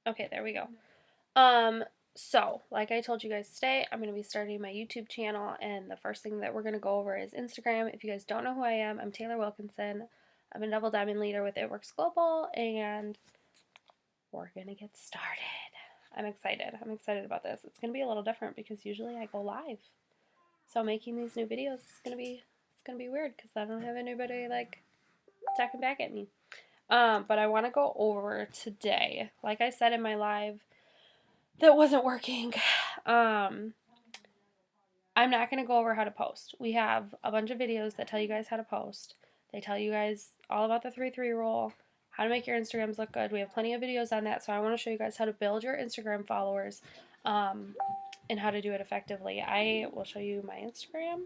Okay, there we go. So, like I told you guys today, I'm going to be starting my YouTube channel, and the first thing that we're going to go over is Instagram. If you guys don't know who I am, I'm Taylor Wilkinson. I'm a double diamond leader with ItWorks Global, and we're going to get started. I'm excited. I'm excited about this. It's going to be a little different because usually I go live. So making these new videos is going to be weird because I don't have anybody like talking back at me. But I want to go over today, like I said in my live that wasn't working. I'm not going to go over how to post. We have a bunch of videos that tell you guys how to post. They tell you guys all about the 3-3 rule, how to make your Instagrams look good. We have plenty of videos on that, so I want to show you guys how to build your Instagram followers and how to do it effectively. I will show you my Instagram.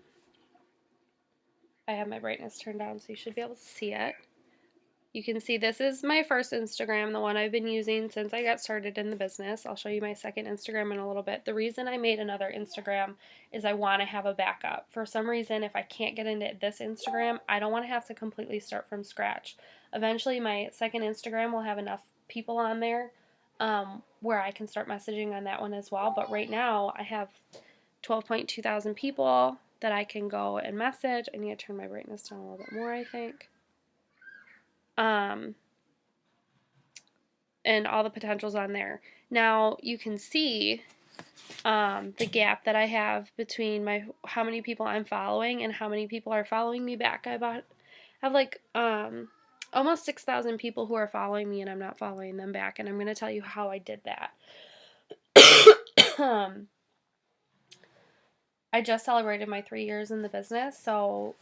I have my brightness turned down, so you should be able to see it. You can see this is my first Instagram, the one I've been using since I got started in the business. I'll show you my second Instagram in a little bit. The reason I made another Instagram is I want to have a backup. For some reason, if I can't get into this Instagram, I don't want to have to completely start from scratch. Eventually, my second Instagram will have enough people on there where I can start messaging on that one as well. But right now, I have 12.2 thousand people that I can go and message. I need to turn my brightness down a little bit more, I think. And all the potentials on there. Now you can see the gap that I have between how many people I'm following and how many people are following me back. I have like almost 6,000 people who are following me and I'm not following them back, and I'm going to tell you how I did that. I just celebrated my 3 years in the business, so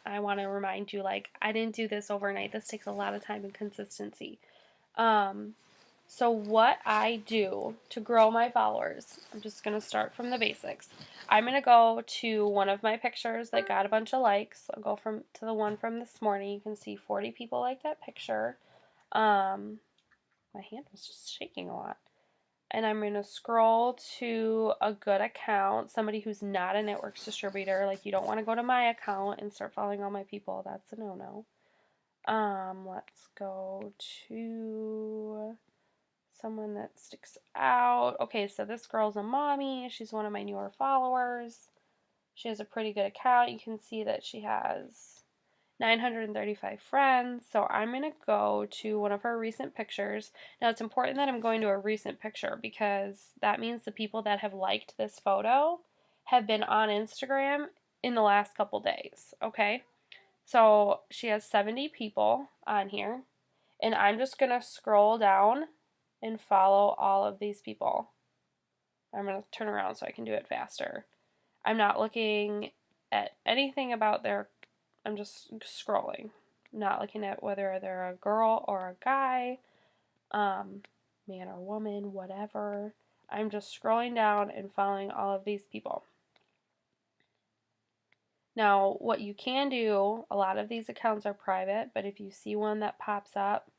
I want to remind you, like, I didn't do this overnight. This takes a lot of time and consistency. So what I do to grow my followers, I'm just going to start from the basics. I'm going to go to one of my pictures that got a bunch of likes. I'll go to the one from this morning. You can see 40 people like that picture. My hand was just shaking a lot. And I'm going to scroll to a good account, somebody who's not a ItWorks distributor. Like, you don't want to go to my account and start following all my people. That's a no-no. Let's go to someone that sticks out. Okay, so this girl's a mommy. She's one of my newer followers. She has a pretty good account. You can see that she has 935 friends. So I'm going to go to one of her recent pictures. Now, it's important that I'm going to a recent picture because that means the people that have liked this photo have been on Instagram in the last couple days, okay? So she has 70 people on here, and I'm just going to scroll down and follow all of these people. I'm going to turn around so I can do it faster. I'm not looking at anything about I'm just scrolling. Not looking at whether they're a girl or a guy, man or woman, whatever. I'm just scrolling down and following all of these people. Now, what you can do, a lot of these accounts are private, but if you see one that pops up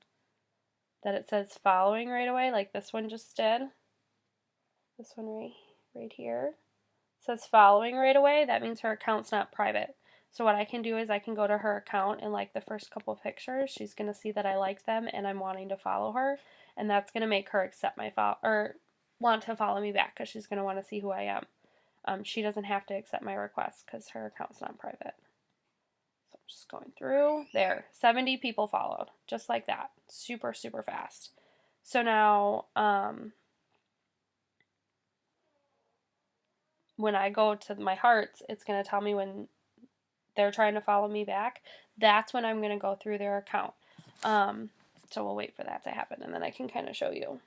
that it says following right away, like this one just did, this one right here, says following right away, that means her account's not private. So what I can do is I can go to her account and like the first couple of pictures, she's going to see that I like them and I'm wanting to follow her, and that's going to make her accept my follow or want to follow me back because she's going to want to see who I am. She doesn't have to accept my request because her account's not private. So I'm just going through. There, 70 people followed, just like that. Super, super fast. So now, when I go to my hearts, it's going to tell me when they're trying to follow me back. That's when I'm going to go through their account. So we'll wait for that to happen, and then I can kind of show you.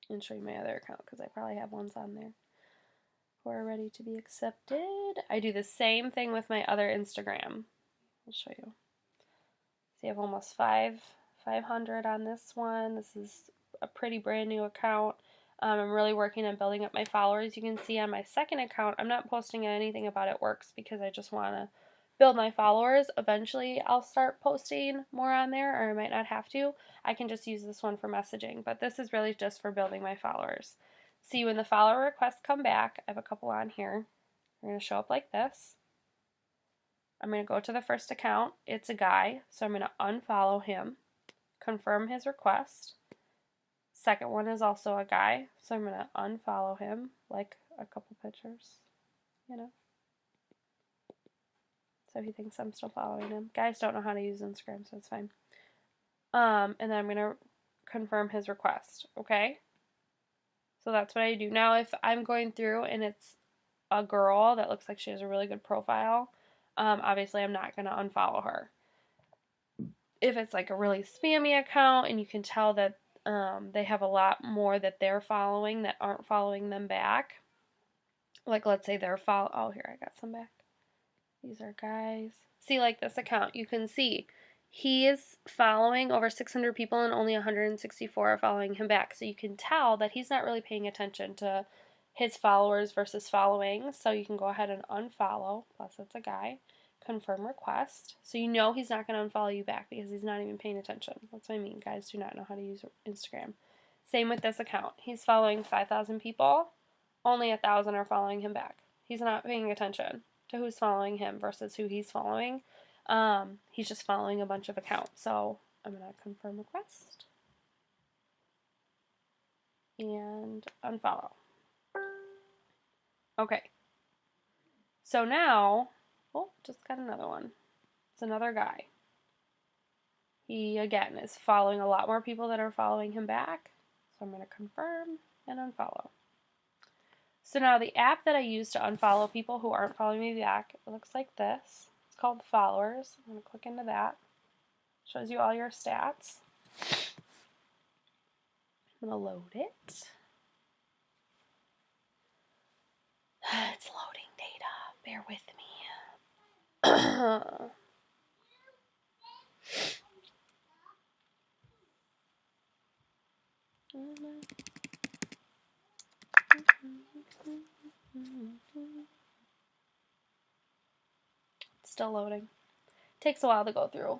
And show you my other account because I probably have ones on there who are ready to be accepted. I do the same thing with my other Instagram. I'll show you. See, I have almost 500 on this one. This is a pretty brand new account. I'm really working on building up my followers. You can see on my second account, I'm not posting anything about ItWorks because I just want to build my followers. Eventually, I'll start posting more on there, or I might not have to. I can just use this one for messaging, but this is really just for building my followers. See, when the follower requests come back, I have a couple on here. They're going to show up like this. I'm going to go to the first account. It's a guy, so I'm going to unfollow him, confirm his request. Second one is also a guy, so I'm going to unfollow him, like a couple pictures, you know. So he thinks I'm still following him. Guys don't know how to use Instagram, so it's fine. And then I'm going to confirm his request, okay? So that's what I do. Now, if I'm going through and it's a girl that looks like she has a really good profile, obviously I'm not going to unfollow her. If it's like a really spammy account and you can tell that they have a lot more that they're following that aren't following them back, like let's say they're oh, here, I got some back. These are guys. See, like this account, you can see he is following over 600 people and only 164 are following him back. So you can tell that he's not really paying attention to his followers versus following. So you can go ahead and unfollow, plus it's a guy, confirm request. So you know he's not going to unfollow you back because he's not even paying attention. That's what I mean. Guys do not know how to use Instagram. Same with this account. He's following 5,000 people. Only 1,000 are following him back. He's not paying attention to who's following him versus who he's following. He's just following a bunch of accounts. So I'm going to confirm request and unfollow. Okay. So now, oh, just got another one. It's another guy. He, again, is following a lot more people that are following him back. So I'm going to confirm and unfollow. So now the app that I use to unfollow people who aren't following me back, it looks like this. It's called Followers. I'm going to click into that. Shows you all your stats. I'm going to load it. It's loading data. Bear with me. Still loading. Takes a while to go through.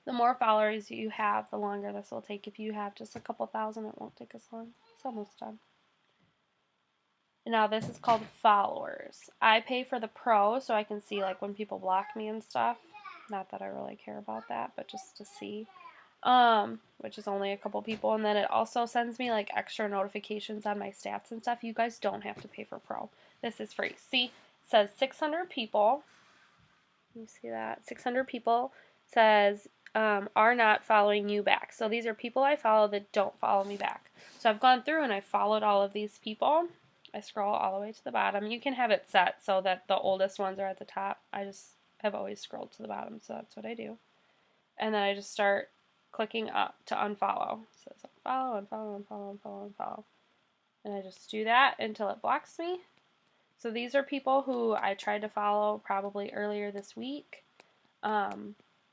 The more followers you have, the longer this will take. If you have just a couple thousand, it won't take as long. It's almost done. And now this is called Followers. I pay for the Pro so I can see like when people block me and stuff. Not that I really care about that, but just to see. Which is only a couple people. And then it also sends me like extra notifications on my stats and stuff. You guys don't have to pay for Pro. This is free. See, it says 600 people. You see that? 600 people says are not following you back. So these are people I follow that don't follow me back. So I've gone through and I followed all of these people. I scroll all the way to the bottom. You can have it set so that the oldest ones are at the top. I just have always scrolled to the bottom, so that's what I do. And then I just start clicking up to unfollow. So it's unfollow, unfollow, unfollow, unfollow, unfollow. And I just do that until it blocks me. So these are people who I tried to follow probably earlier this week. Now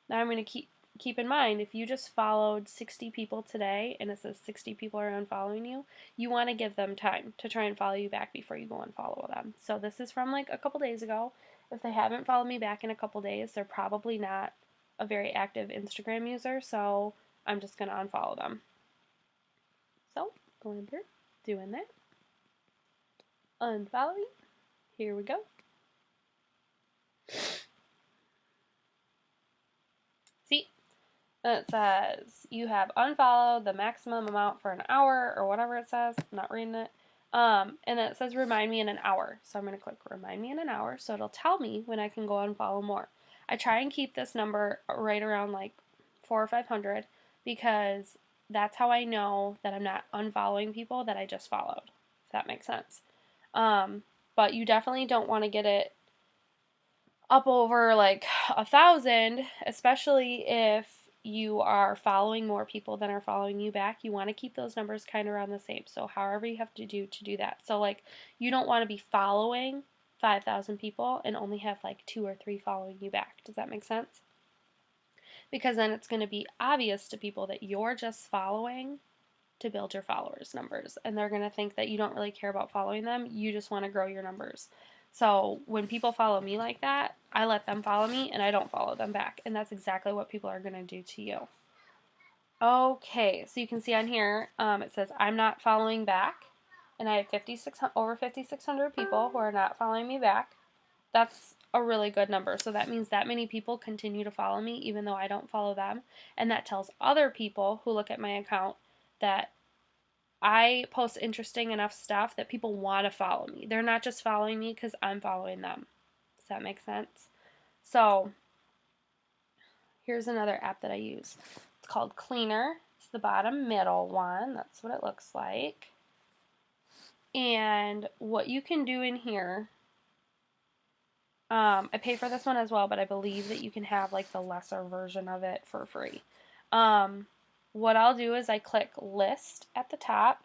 I'm going to keep in mind, if you just followed 60 people today and it says 60 people are unfollowing you, you want to give them time to try and follow you back before you go and follow them. So this is from like a couple days ago. If they haven't followed me back in a couple days, they're probably not a very active Instagram user, so I'm just going to unfollow them. So, going through, doing that. Unfollowing. Here we go. See? And it says you have unfollowed the maximum amount for an hour or whatever it says. I'm not reading it. And then it says remind me in an hour. So I'm going to click remind me in an hour so it'll tell me when I can go unfollow more. I try and keep this number right around like 400 or 500 because that's how I know that I'm not unfollowing people that I just followed, if that makes sense. But you definitely don't want to get it up over like 1,000, especially if you are following more people than are following you back. You want to keep those numbers kind of around the same. So however you have to do that. So like you don't want to be following 5,000 people and only have like 2 or 3 following you back. Does that make sense? Because then it's going to be obvious to people that you're just following to build your followers numbers, and they're going to think that you don't really care about following them. You just want to grow your numbers. So when people follow me like that, I let them follow me and I don't follow them back, and that's exactly what people are going to do to you. Okay, so you can see on here it says I'm not following back, and I have over 5,600 people who are not following me back. That's a really good number. So that means that many people continue to follow me even though I don't follow them. And that tells other people who look at my account that I post interesting enough stuff that people want to follow me. They're not just following me because I'm following them. Does that make sense? So here's another app that I use. It's called Cleaner. It's the bottom middle one. That's what it looks like. And what you can do in here, I pay for this one as well, but I believe that you can have like the lesser version of it for free. What I'll do is I click list at the top.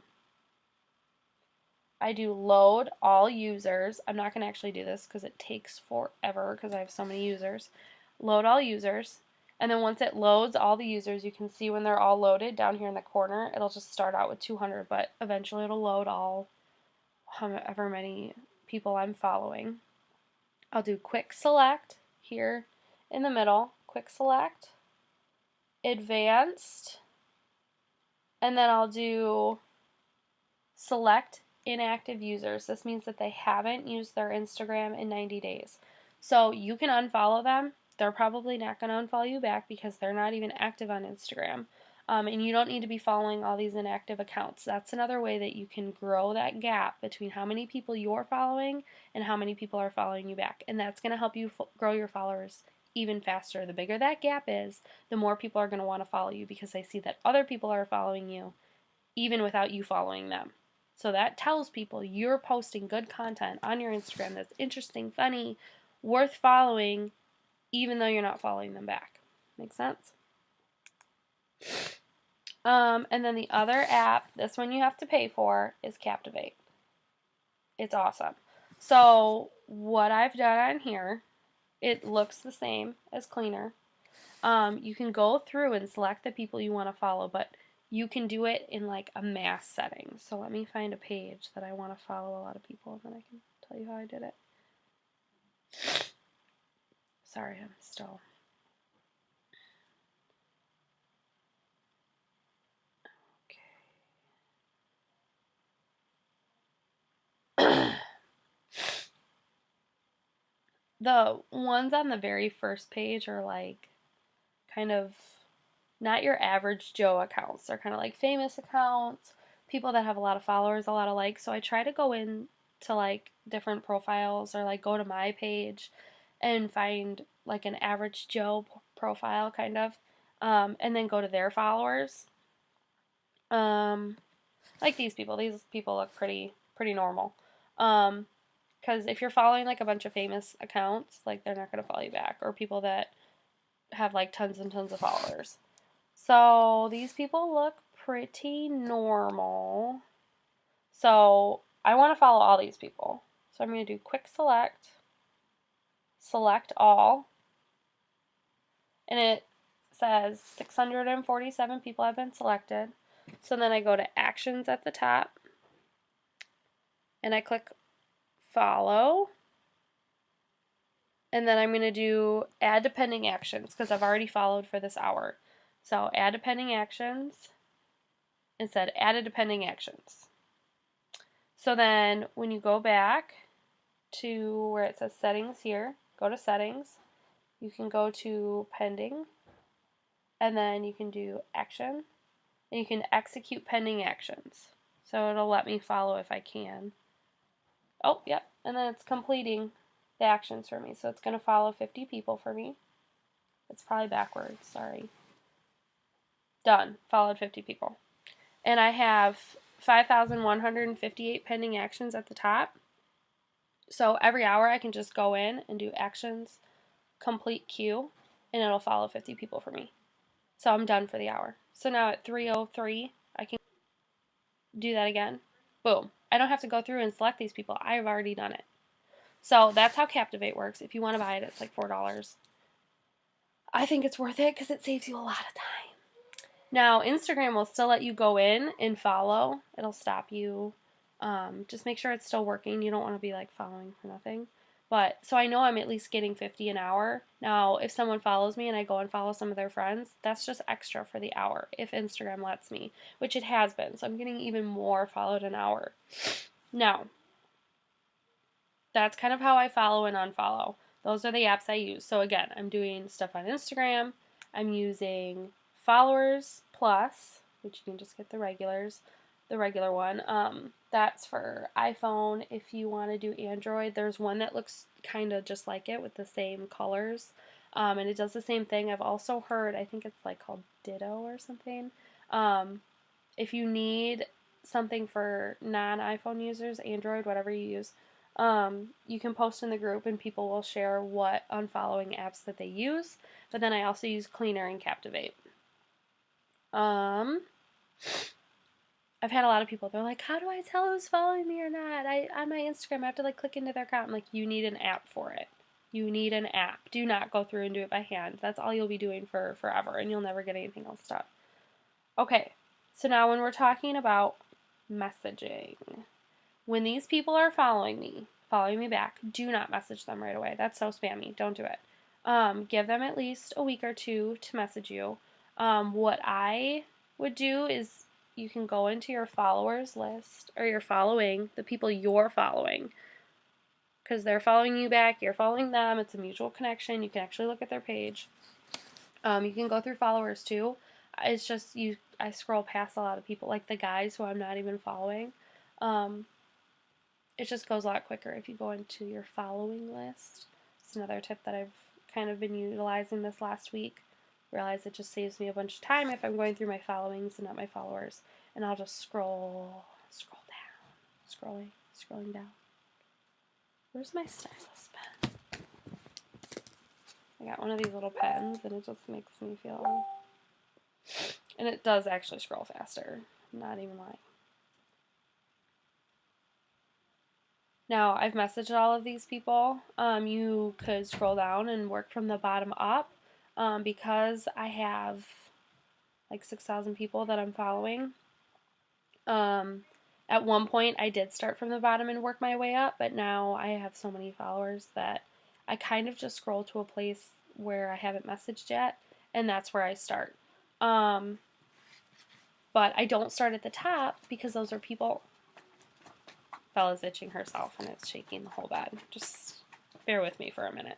I do load all users. I'm not going to actually do this because it takes forever because I have so many users. Load all users. And then once it loads all the users, you can see when they're all loaded down here in the corner, it'll just start out with 200, but eventually it'll load all however many people I'm following. I'll do quick select here in the middle, quick select, advanced, and then I'll do select inactive users. This means that they haven't used their Instagram in 90 days. So you can unfollow them. They're probably not going to unfollow you back because they're not even active on Instagram. And you don't need to be following all these inactive accounts. That's another way that you can grow that gap between how many people you're following and how many people are following you back. And that's going to help you grow your followers even faster. The bigger that gap is, the more people are going to want to follow you because they see that other people are following you even without you following them. So that tells people you're posting good content on your Instagram that's interesting, funny, worth following, even though you're not following them back. Make sense? And then the other app, this one you have to pay for, is Captivate. It's awesome. So what I've done on here, it looks the same as Cleaner. You can go through and select the people you want to follow, but you can do it in like a mass setting. So let me find a page that I want to follow a lot of people, and then I can tell you how I did it. Sorry, I'm still... Okay. The ones on the very first page are like kind of not your average Joe accounts. They're kind of like famous accounts, people that have a lot of followers, a lot of likes. So I try to go in to like different profiles or like go to my page and find like an average Joe profile kind of, and then go to their followers. Like these people look pretty normal. Because if you're following like a bunch of famous accounts, like they're not going to follow you back, or people that have like tons and tons of followers. So these people look pretty normal. So I want to follow all these people. So I'm going to do quick select, select all, and it says 647 people have been selected. So then I go to actions at the top, and I click follow, and then I'm going to do add to pending actions because I've already followed for this hour. So add to pending actions, and said added to pending actions. So then when you go back to where it says settings here, go to settings, you can go to pending, and then you can do action, and you can execute pending actions. So it'll let me follow if I can. Oh, yep, and then it's completing the actions for me. So it's going to follow 50 people for me. It's probably backwards, sorry. Done, followed 50 people. And I have 5,158 pending actions at the top. So every hour I can just go in and do actions, complete queue, and it'll follow 50 people for me. So I'm done for the hour. So now at 3:03, I can do that again. Boom. I don't have to go through and select these people. I've already done it. So that's how Captivate works. If you want to buy it, it's like $4. I think it's worth it because it saves you a lot of time. Now, Instagram will still let you go in and follow. It'll stop you. Just make sure it's still working. You don't want to be like following for nothing. But so I know I'm at least getting 50 an hour. Now, if someone follows me and I go and follow some of their friends, that's just extra for the hour if Instagram lets me, which it has been. So I'm getting even more followed an hour. Now, that's kind of how I follow and unfollow. Those are the apps I use. So again, I'm doing stuff on Instagram. I'm using Followers Plus, which you can just get the regular one. That's for iPhone. If you want to do Android, there's one that looks kind of just like it with the same colors. And it does the same thing. I've also heard, I think it's like called Ditto or something. If you need something for non-iPhone users, Android, whatever you use, you can post in the group and people will share what unfollowing apps that they use. But then I also use Cleaner and Captivate. I've had a lot of people, they're like, how do I tell who's following me or not? On my Instagram, I have to like click into their account. I'm like, you need an app for it. You need an app. Do not go through and do it by hand. That's all you'll be doing for forever, and you'll never get anything else done. Okay, so now when we're talking about messaging, when these people are following me back, do not message them right away. That's so spammy. Don't do it. Give them at least a week or two to message you. What I would do is you can go into your followers list, or you're following the people you're following, because they're following you back, you're following them, it's a mutual connection. You can actually look at their page. You can go through followers too. It's just I scroll past a lot of people, like the guys who I'm not even following. It just goes a lot quicker if you go into your following list. It's another tip that I've kind of been utilizing this last week. Realize it just saves me a bunch of time if I'm going through my followings and not my followers. And I'll just scroll down, scrolling down. Where's my stylus pen? I got one of these little pens and it just makes me feel, and it does actually scroll faster. I'm not even lying. Now, I've messaged all of these people. You could scroll down and work from the bottom up. Because I have like 6,000 people that I'm following. At one point, I did start from the bottom and work my way up, but now I have so many followers that I kind of just scroll to a place where I haven't messaged yet, and that's where I start. But I don't start at the top because those are people. Bella's itching herself and it's shaking the whole bed. Just bear with me for a minute.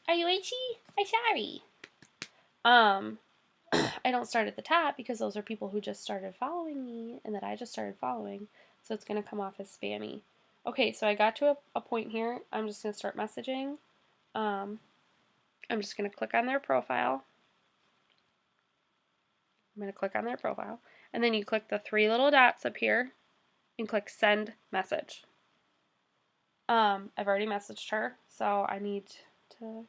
Are you itchy? I'm sorry. I don't start at the top because those are people who just started following me and that I just started following. So it's going to come off as spammy. Okay, so I got to a point here. I'm just going to start messaging. I'm just going to click on their profile. I'm going to click on their profile. And then you click the three little dots up here and click send message. I've already messaged her, so I need to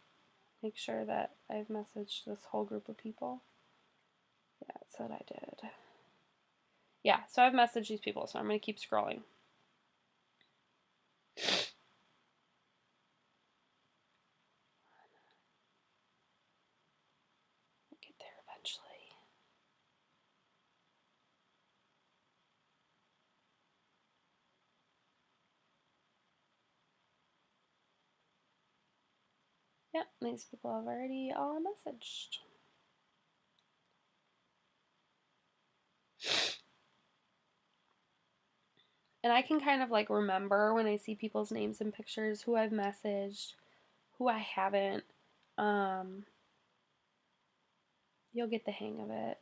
make sure that I've messaged this whole group of people. Yeah, it said I did. Yeah, so I've messaged these people, so I'm going to keep scrolling. I'll get there eventually. Yep, these people have already all messaged. And I can kind of like remember when I see people's names and pictures, who I've messaged, who I haven't. You'll get the hang of it.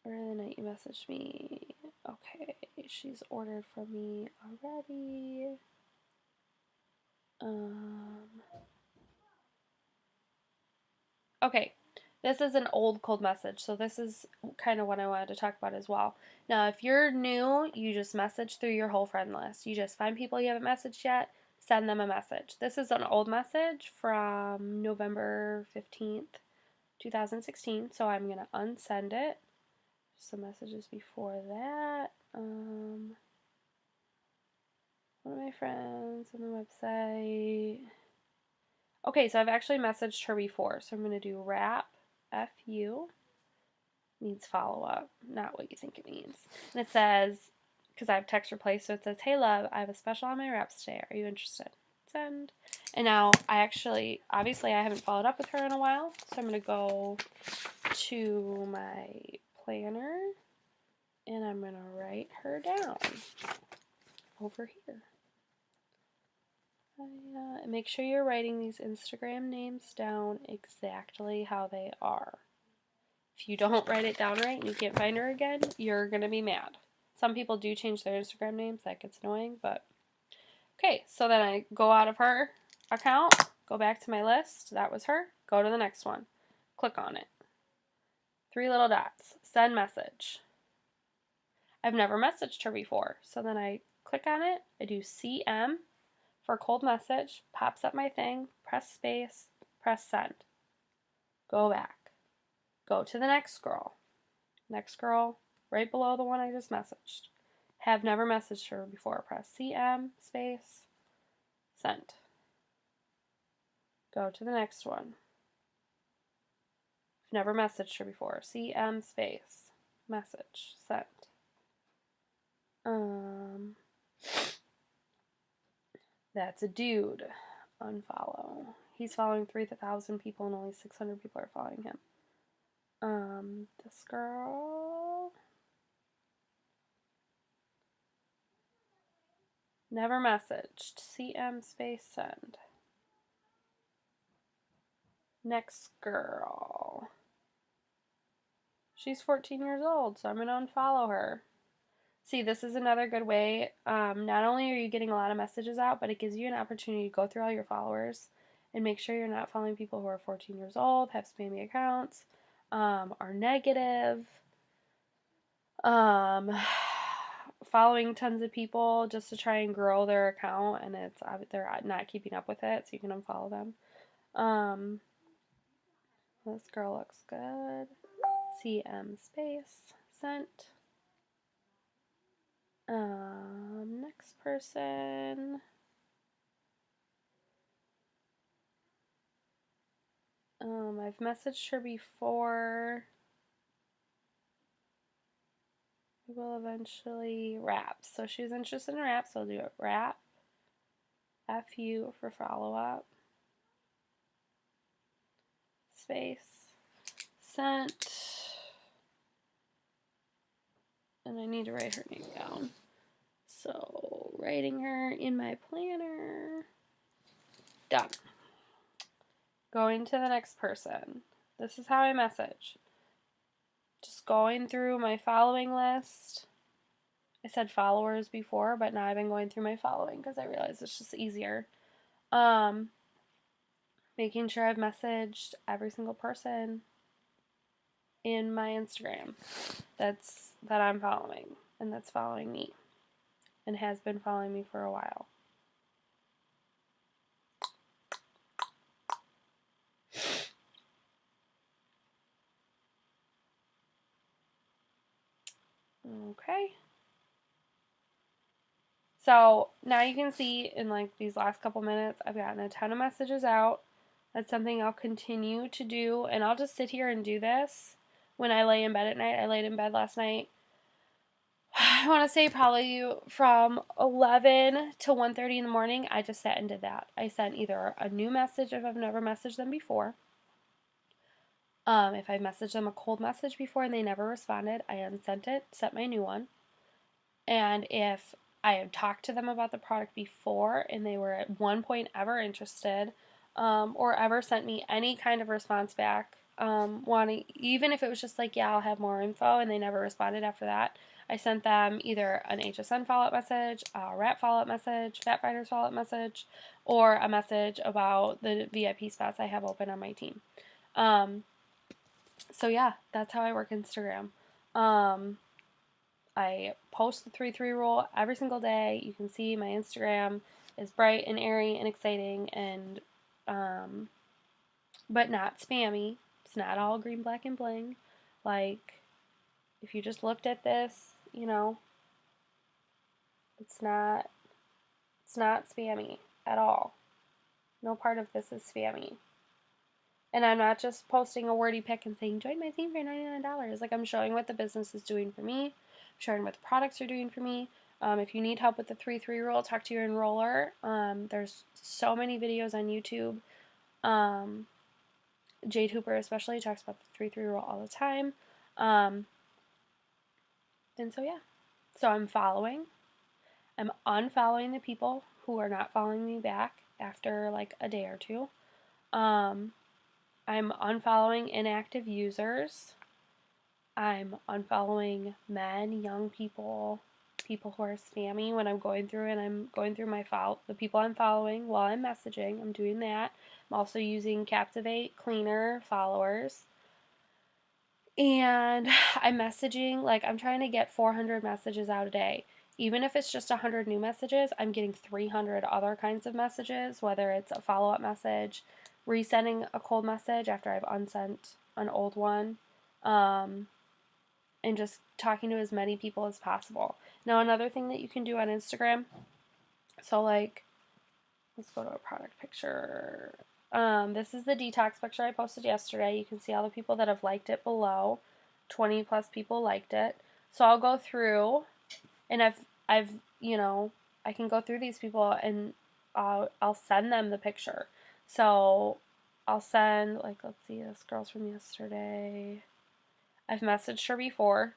Early the night you messaged me. Okay, she's ordered from me already. Okay, this is an old cold message, so this is kind of what I wanted to talk about as well. Now, if you're new, you just message through your whole friend list. You just find people you haven't messaged yet, send them a message. This is an old message from November 15th, 2016, so I'm going to unsend it. Some messages before that. One of my friends on the website. Okay, so I've actually messaged her before, so I'm going to do wrap, F-U, means follow up, not what you think it means. And it says, because I have text replace, so it says, hey love, I have a special on my wraps today. Are you interested? Send. And now I actually, obviously I haven't followed up with her in a while, so I'm going to go to my planner and I'm going to write her down over here. Make sure you're writing these Instagram names down exactly how they are. If you don't write it down right and you can't find her again, you're going to be mad. Some people do change their Instagram names. That gets annoying, but... Okay, so then I go out of her account, go back to my list. That was her. Go to the next one. Click on it. 3 little dots. Send message. I've never messaged her before. So then I click on it. I do CM for cold message. Pops up my thing. Press space. Press send. Go back. Go to the next girl. Next girl, right below the one I just messaged. Have never messaged her before. Press CM space. Send. Go to the next one. Never messaged her before. CM space. Message. Send. That's a dude. Unfollow. He's following 3,000 people and only 600 people are following him. This girl. Never messaged. CM space send. Next girl. She's 14 years old, so I'm going to unfollow her. See, this is another good way. Not only are you getting a lot of messages out, but it gives you an opportunity to go through all your followers and make sure you're not following people who are 14 years old, have spammy accounts, are negative, following tons of people just to try and grow their account, and they're not keeping up with it, so you can unfollow them. This girl looks good. CM space sent. Next person. I've messaged her before. I will eventually rap. So she was interested in rap, so I'll do it. Rap. FU for follow-up. Space. Sent. And I need to write her name down. So, writing her in my planner. Done. Going to the next person. This is how I message. Just going through my following list. I said followers before, but now I've been going through my following because I realized it's just easier. Making sure I've messaged every single person in my Instagram that I'm following and that's following me and has been following me for a while. Okay. So now you can see in like these last couple minutes, I've gotten a ton of messages out. That's something I'll continue to do, and I'll just sit here and do this when I lay in bed at night. I laid in bed last night. I want to say probably from 11 to 1:30 in the morning, I just sat and did that. I sent either a new message if I've never messaged them before. If I messaged them a cold message before and they never responded, I unsent it, sent my new one. And if I had talked to them about the product before and they were at one point ever interested, or ever sent me any kind of response back, wanting, even if it was just like, yeah, I'll have more info, and they never responded after that, I sent them either an HSN follow-up message, a RAP follow-up message, Fat Fighters follow-up message, or a message about the VIP spots I have open on my team. So yeah, that's how I work Instagram. I post the 3-3 rule every single day. You can see my Instagram is bright and airy and exciting and but not spammy. It's not all green, black, and bling. Like, if you just looked at this, you know, it's not spammy at all. No part of this is spammy. And I'm not just posting a wordy pic and saying, join my team for $99. Like, I'm showing what the business is doing for me. I'm showing what the products are doing for me. If you need help with the 3-3 rule, talk to your enroller. There's so many videos on YouTube. Jade Hooper especially talks about the 3-3 rule all the time. And so, yeah. So I'm following. I'm unfollowing the people who are not following me back. after like a day or two. I'm unfollowing inactive users. I'm unfollowing men, young people, people who are spammy when I'm going through and I'm going through the people I'm following while I'm messaging. I'm doing that. I'm also using Captivate Cleaner followers. And I'm messaging, like I'm trying to get 400 messages out a day. Even if it's just 100 new messages, I'm getting 300 other kinds of messages, whether it's a follow-up message, resending a cold message after I've unsent an old one, and just talking to as many people as possible. Now, another thing that you can do on Instagram, so like, let's go to a product picture. This is the detox picture I posted yesterday. You can see all the people that have liked it below. 20 plus people liked it. So I'll go through, and I've I can go through these people and I'll send them the picture. So I'll send, like, let's see, this girl's from yesterday. I've messaged her before.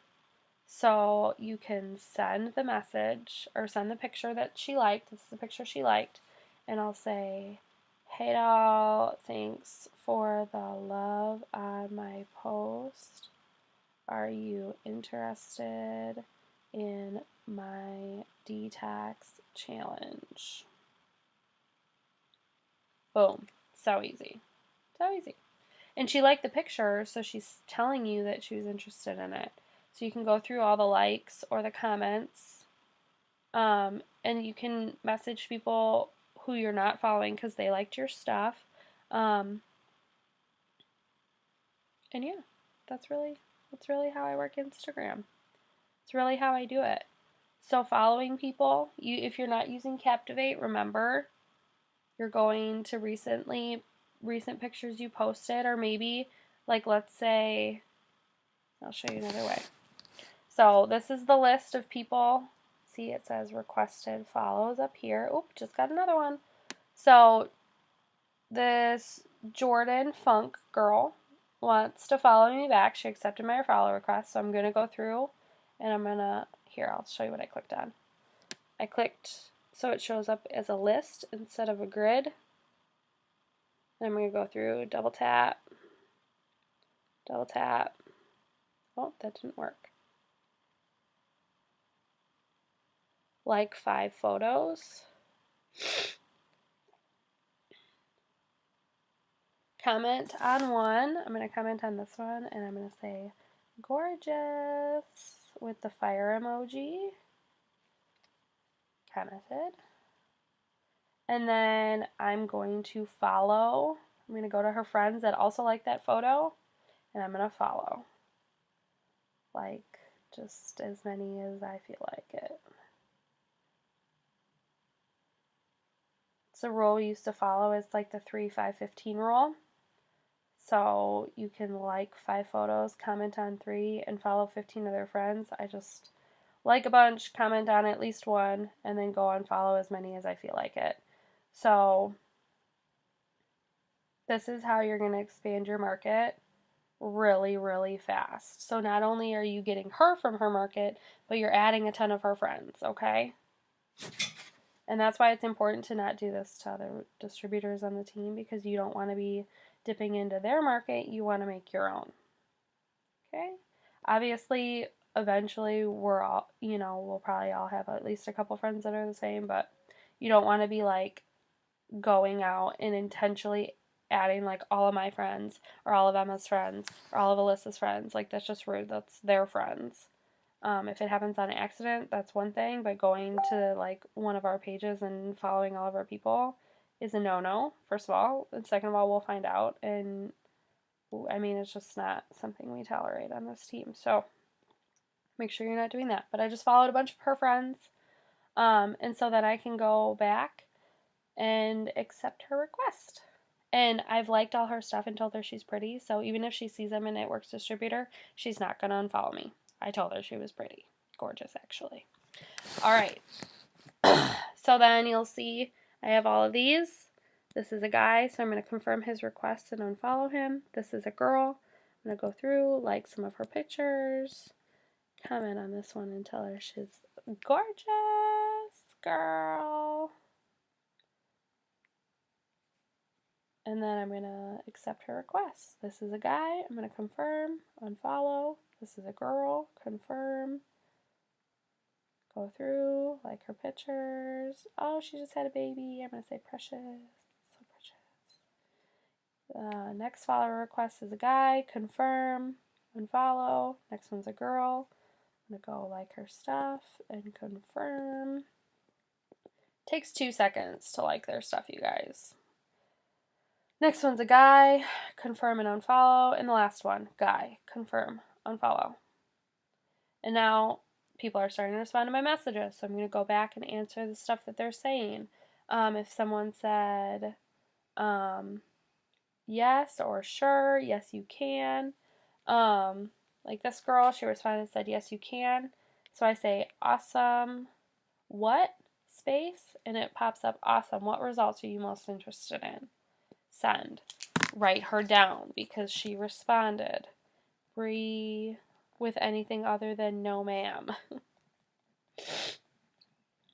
So you can send the message or send the picture that she liked. This is the picture she liked. And I'll say, hey doll, thanks for the love on my post. Are you interested in my detox challenge? Boom. So easy. So easy. And she liked the picture, so she's telling you that she was interested in it. So you can go through all the likes or the comments, and you can message people who you're not following because they liked your stuff. And yeah, that's really how I work Instagram. It's really how I do it. So following people, if you're not using Captivate, remember you're going to recent pictures you posted, or maybe, like, let's say, I'll show you another way. So this is the list of people. See, it says requested follows up here. Oop, just got another one. So this Jordan Funk girl wants to follow me back. She accepted my follow request. So I'm going to go through and here, I'll show you what I clicked on. I clicked, so it shows up as a list instead of a grid. And I'm going to go through, double tap. Oh, that didn't work. Like 5 photos. Comment on one. I'm going to comment on this one, and I'm going to say gorgeous with the fire emoji. Commented. And then I'm going to follow. I'm going to go to her friends that also like that photo, and I'm going to follow. Like, just as many as I feel like it. It's a rule we used to follow. It's like the 3-5-15 rule. So you can like 5 photos, comment on 3, and follow 15 of their friends. I just like a bunch, comment on at least one, and then go and follow as many as I feel like it. So this is how you're going to expand your market really, really fast. So not only are you getting her from her market, but you're adding a ton of her friends, okay? And that's why it's important to not do this to other distributors on the team, because you don't want to be dipping into their market. You want to make your own. Okay? Obviously, eventually we'll probably all have at least a couple friends that are the same, but you don't want to be like going out and intentionally adding like all of my friends or all of Emma's friends or all of Alyssa's friends. Like, that's just rude. That's their friends. If it happens on accident, that's one thing, but going to like one of our pages and following all of our people is a no-no, first of all, and second of all, we'll find out, and I mean, it's just not something we tolerate on this team, so make sure you're not doing that. But I just followed a bunch of her friends, and so that I can go back and accept her request. And I've liked all her stuff and told her she's pretty, so even if she sees them in ItWorks Distributor, she's not going to unfollow me. I told her she was pretty. Gorgeous, actually. All right. So then you'll see I have all of these. This is a guy, so I'm going to confirm his request and unfollow him. This is a girl. I'm going to go through, like some of her pictures, comment on this one and tell her she's gorgeous, girl. And then I'm going to accept her request. This is a guy. I'm going to confirm, unfollow. This is a girl. Confirm. Go through, like her pictures. Oh, she just had a baby. I'm going to say precious. So precious. Next follower request is a guy. Confirm, unfollow. Next one's a girl. I'm going to go like her stuff and confirm. Takes 2 seconds to like their stuff, you guys. Next one's a guy, confirm and unfollow. And the last one, guy, confirm, unfollow. And now people are starting to respond to my messages. So I'm going to go back and answer the stuff that they're saying. If someone said yes or sure, yes you can. Like this girl, she responded and said yes you can. So I say awesome, what, space, and it pops up awesome. What results are you most interested in? Send. Write her down because she responded. Bree with anything other than no ma'am.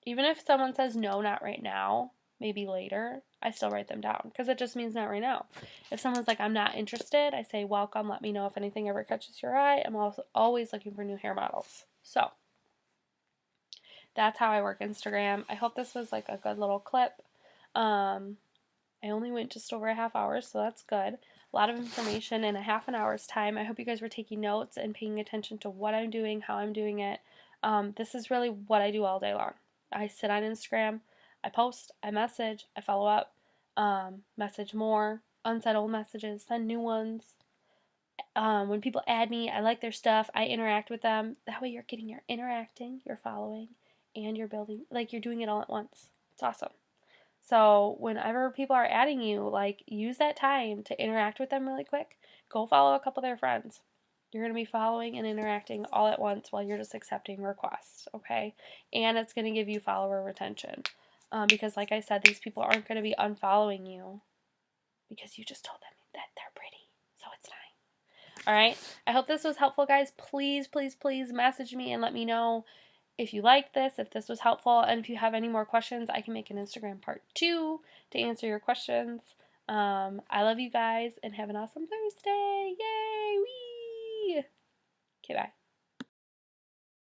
Even if someone says no, not right now, maybe later, I still write them down because it just means not right now. If someone's like, I'm not interested, I say, welcome, let me know if anything ever catches your eye. I'm also always looking for new hair models. So that's how I work Instagram. I hope this was like a good little clip. I only went just over a half hour, so that's good. A lot of information in a half an hour's time. I hope you guys were taking notes and paying attention to what I'm doing, how I'm doing it. This is really what I do all day long. I sit on Instagram, I post, I message, I follow up, message more, unsend old messages, send new ones. When people add me, I like their stuff, I interact with them. That way you're interacting, you're following, and you're building, like you're doing it all at once. It's awesome. So whenever people are adding you, like use that time to interact with them really quick. Go follow a couple of their friends. You're going to be following and interacting all at once while you're just accepting requests, okay? And it's going to give you follower retention. Because like I said, these people aren't going to be unfollowing you because you just told them that they're pretty. So it's fine. All right? I hope this was helpful, guys. Please, please, please message me and let me know if you liked this, if this was helpful, and if you have any more questions, I can make an Instagram part 2 to answer your questions. I love you guys, and have an awesome Thursday. Yay! Wee! Okay, bye.